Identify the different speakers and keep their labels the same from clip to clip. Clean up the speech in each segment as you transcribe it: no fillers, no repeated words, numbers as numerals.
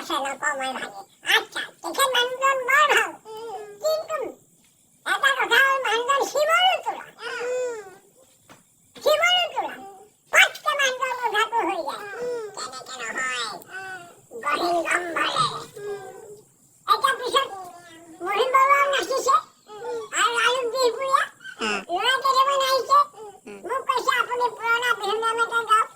Speaker 1: পইচা নাপাওঁ মই ভাগে। আচ্ছা তেখেত মানুহজন বৰ ভাল, কিন্তু এটা কথা হ'ল মানুহজন শিৱৰো তোলা, শিৱৰো তোলা পাঁচটা মানুহৰ কথাটো হৈ যায়। তেনেকে নহয়, গহীন গম্ভৰে। এটা পিছত মহিম বৰুৱাও নাচিছে আৰু আলোক বিহপুৰীয়া ল'ৰা কেইটামান আহিছে, মোক কৈছে আপুনি পুৰণা বিহু নাম এটা গাওক।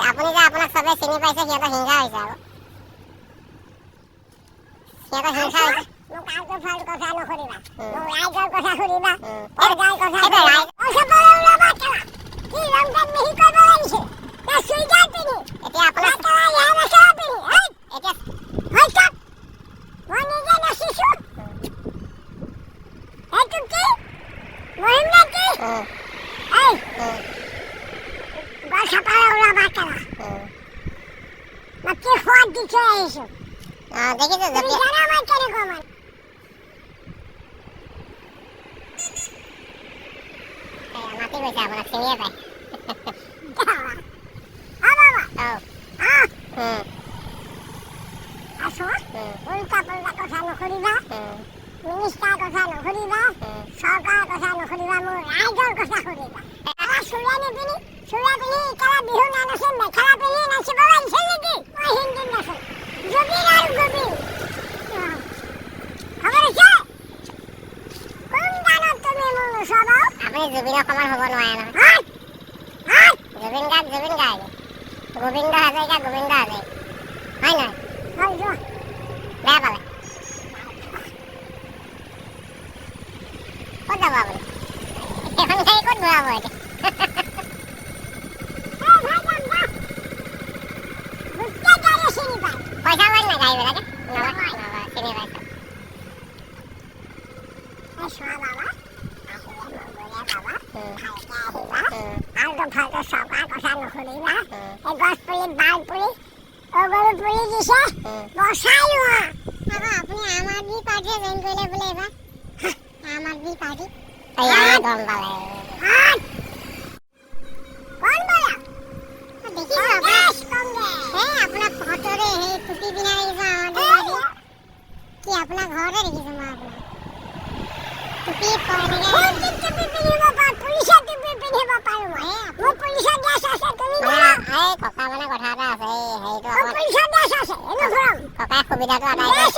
Speaker 2: আপুনি যে আপোনাক সবে চিনি পাইছে, সিহঁতৰ হিংসা হৈছে আৰু সিহঁতৰ হিংসা হৈছে।
Speaker 1: মোক আলটো ফালটো কথা নকৰিবা, মোক ৰাইজৰ কথা সুধিবা, পৰ্দাৰ কথা সুধিবা। অসফল ওলাবা কেলা, কি ৰং পেন মিহি কৰিব লাগিছে, নে চুইজাৰ পিন্ধি,
Speaker 2: এতিয়া আপোনাক
Speaker 1: কেলা ইয়াৰ মেখেলা পিন্ধি,
Speaker 2: এতিয়া
Speaker 1: হয় চাপ, মই নিজে নাচিছোঁ। এইটো কি মহিম নে কি? এই গছপালে ওলাবা কেলা, মই কি সোৱাদ দি থৈ আহিছোঁ।
Speaker 2: দেখিছো
Speaker 1: তুমি জানা মই কেনেকুৱা মানুহ।
Speaker 2: মাতি গৈছে আপোনাক চিনিয়ে পায়।
Speaker 1: উল্টা পুল্টা কথা নকৰিবা, মিনিষ্টাৰ কথা নকৰিবা, চৰকাৰৰ কথা নকৰিবা, মোৰ ৰাইজৰ কথা সুধিবা। চুৰিয়া নিপিন্ধি, চুৰিয়া পিন্ধি ইকেলা বিহু নানাচে, মেখেলা পিন্ধি নাচিব লাগিছে নেকি? মই হিন্দীত নাচো, জুবিন আৰু গোবিন। খবৰ হৈছে কোন গানত তুমি মোৰ নচাবা?
Speaker 2: আপুনি জুবিনৰ সমান হ'ব নোৱাৰে নহয়। জুবিন গাৰ্গ গোবিন্দ হাজৰিকা হয় নহয়
Speaker 1: হয় যোৱা
Speaker 2: বেয়া পালে ক'ত যাব আপুনি এখন গাড়ী ক'ত ঘূৰাব এতিয়া পইচা পাই নাই গাড়ীবিলাকে চিনি পাইছে
Speaker 1: ভালকে চৰকাৰ কথা নুশুনিবা এই গছ পুলি বাল পুলি অগৰু পুলি দিছে বচাই লোৱা
Speaker 2: আপুনি আম আদমি পাৰ্টিয়ে জইন কৰিলে বোলে এইবাৰ আম আদমি পাৰ্টি গম পালে
Speaker 1: কোন বলা
Speaker 2: দেখিছো আপোনাৰ ফটোৰে সেই টুপি পিন্ধা দেখিছো কি আপোনাৰ ঘৰতে দেখিছো মই আপোনাৰ টুপি
Speaker 1: টুপি পিন্ধিব পাৰোঁ পুলিচৰ টুপি পিন্ধিব পাৰোঁ মই মোৰ পুলিচৰ ড্ৰেছ আছে তুমি
Speaker 2: এই ককা মানে কথা এটা আছে এই হেৰিটো
Speaker 1: পুলিচৰ ড্ৰেছ আছে এনে ঘূৰাম
Speaker 2: ককাই সুবিধাটো আদায়
Speaker 1: ড্ৰেছ